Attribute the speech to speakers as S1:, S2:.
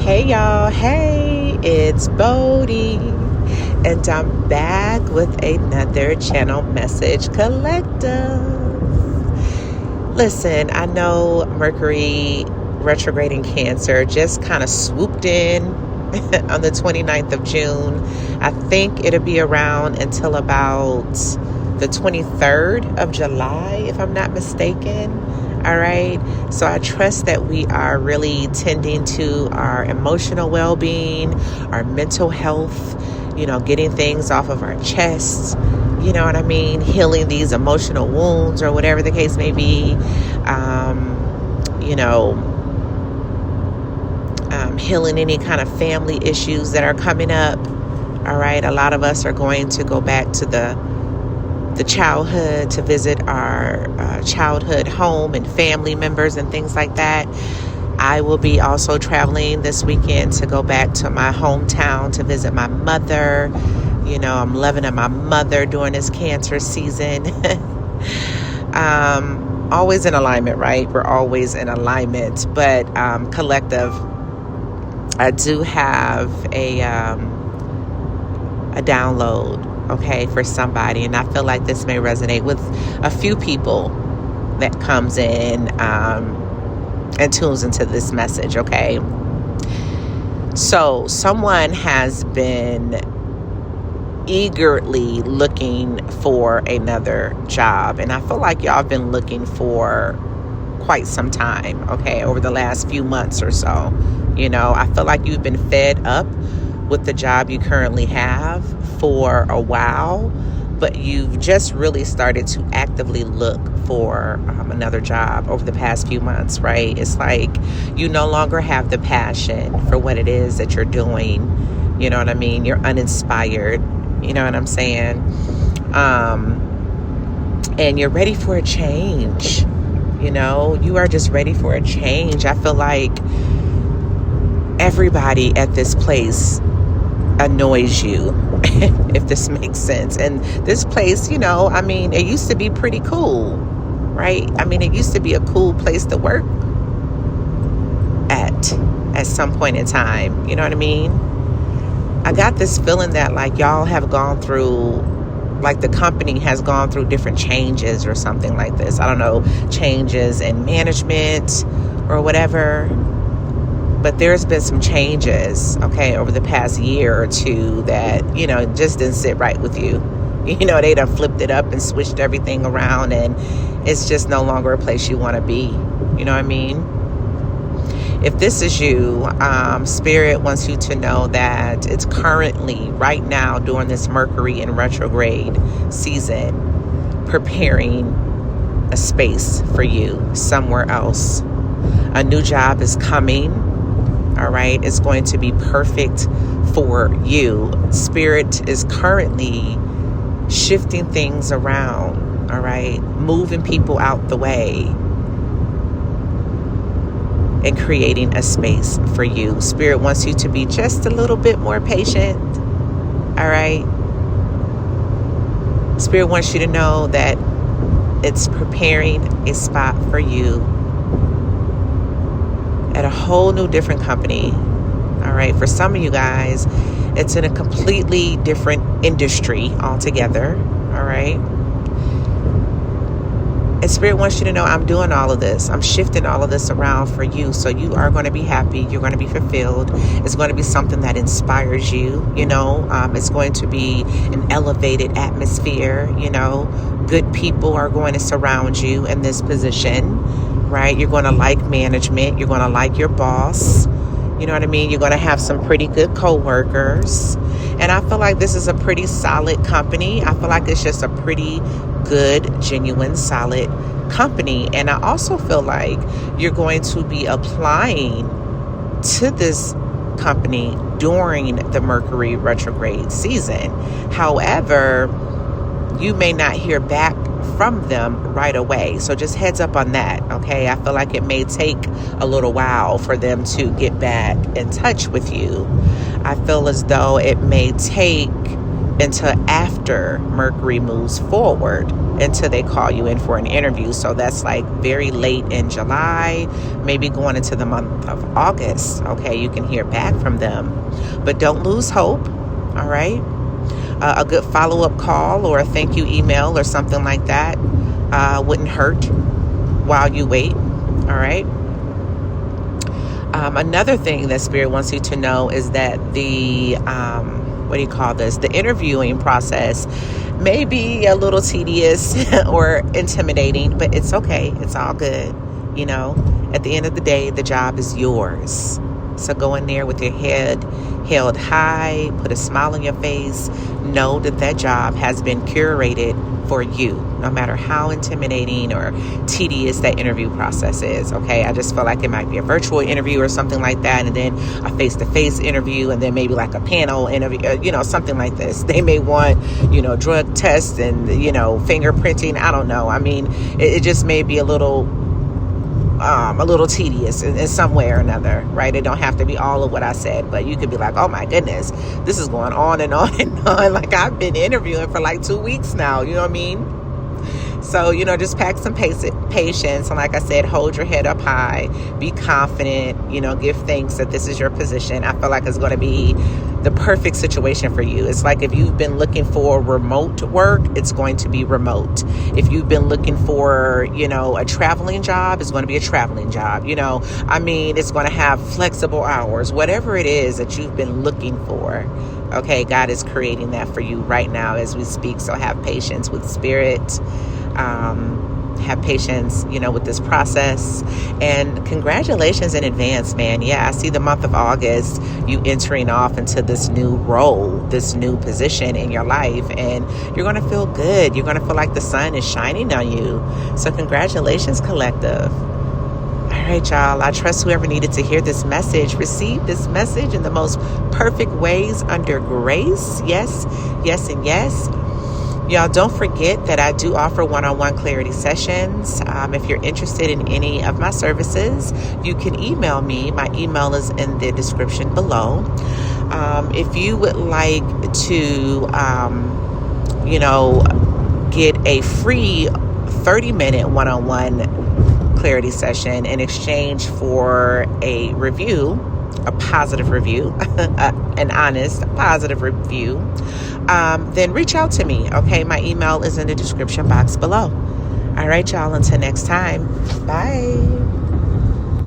S1: Hey y'all, hey, it's Bodie, and I'm back with another channel message collective. Listen, I know Mercury retrograde in Cancer just kind of swooped in on the 29th of June. I think it'll be around until about the 23rd of July, if I'm not mistaken. All right. So I trust that we are really tending to our emotional well-being, our mental health, getting things off of our chests, you know what I mean? Healing these emotional wounds or whatever the case may be. Healing any kind of family issues that are coming up. All right. A lot of us are going to go back to the childhood to visit our childhood home and family members and things like that. I will be also traveling this weekend to go back to my hometown to visit my mother. I'm loving on my mother during this Cancer season. Always in alignment, right? We're always in alignment, but collective. I do have a download, okay, for somebody, and I feel like this may resonate with a few people that comes in and tunes into this message, okay? So someone has been eagerly looking for another job, and I feel like y'all have been looking for quite some time, okay, over the last few months or so. I feel like you've been fed up with the job you currently have for a while, but you've just really started to actively look for another job over the past few months, right? It's like you no longer have the passion for what it is that you're doing. You know what I mean? You're uninspired. You know what I'm saying? And you're ready for a change. You are just ready for a change. I feel like everybody at this place annoys you, if this makes sense. And this place, it used to be pretty cool, right? It used to be a cool place to work at some point in time. You know what I mean? I got this feeling that like y'all have gone through, like the company has gone through different changes or something like this. I don't know, changes in management or whatever. But there's been some changes, okay, over the past year or two that, just didn't sit right with you. They done flipped it up and switched everything around, and it's just no longer a place you want to be. You know what I mean? If this is you, Spirit wants you to know that it's currently, right now, during this Mercury in retrograde season, preparing a space for you somewhere else. A new job is coming. All right, it's going to be perfect for you. Spirit is currently shifting things around, all right, moving people out the way and creating a space for you. Spirit wants you to be just a little bit more patient, all right? Spirit wants you to know that it's preparing a spot for you at a whole new different company. All right, for some of you guys, it's in a completely different industry altogether. All right, and Spirit wants you to know I'm doing all of this. I'm shifting all of this around for you, so you are going to be happy. You're going to be fulfilled. It's going to be something that inspires you. It's going to be an elevated atmosphere. Good people are going to surround you in this position. Right? You're going to like management. You're going to like your boss. You know what I mean? You're going to have some pretty good coworkers. And I feel like this is a pretty solid company. I feel like it's just a pretty good, genuine, solid company. And I also feel like you're going to be applying to this company during the Mercury retrograde season. However, you may not hear back from them right away. So just heads up on that, okay? I feel like it may take a little while for them to get back in touch with you. I feel as though it may take until after Mercury moves forward, until they call you in for an interview. So that's like very late in July, maybe going into the month of August. Okay, you can hear back from them, but don't lose hope. All right. A good follow-up call or a thank you email or something like that wouldn't hurt while you wait. All right. Another thing that Spirit wants you to know is that the the interviewing process may be a little tedious or intimidating, but it's okay. It's all good. You know, at the end of the day, the job is yours. So go in there with your head held high, put a smile on your face. Know that that job has been curated for you, no matter how intimidating or tedious that interview process is. Okay, I just feel like it might be a virtual interview or something like that, and then a face-to-face interview, and then maybe like a panel interview, something like this. They may want, drug tests and, fingerprinting. I don't know. I mean, it just may be a little tedious in some way or another, right? It don't have to be all of what I said, but you could be like, oh my goodness, this is going on and on and on. Like I've been interviewing for like 2 weeks now, you know what I mean? So, just pack some patience. And like I said, hold your head up high, be confident, give thanks that this is your position. I feel like it's going to be the perfect situation for you. It's like if you've been looking for remote work, it's going to be remote. If you've been looking for, a traveling job, it's going to be a traveling job. It's going to have flexible hours, whatever it is that you've been looking for. Okay, God is creating that for you right now as we speak. So have patience with Spirit. Have patience, with this process, and congratulations in advance, man. Yeah, I see the month of August, you entering off into this new role, this new position in your life, and you're going to feel good. You're going to feel like the sun is shining on you. So congratulations, collective. All right, y'all. I trust whoever needed to hear this message received this message in the most perfect ways under grace. Yes, yes, and yes. Y'all, don't forget that I do offer one-on-one clarity sessions. If you're interested in any of my services, you can email me. My email is in the description below. If you would like to, get a free 30-minute one-on-one clarity session in exchange for a review, a positive review, an honest, positive review, then reach out to me. Okay, my email is in the description box below. All right, y'all, until next time. Bye.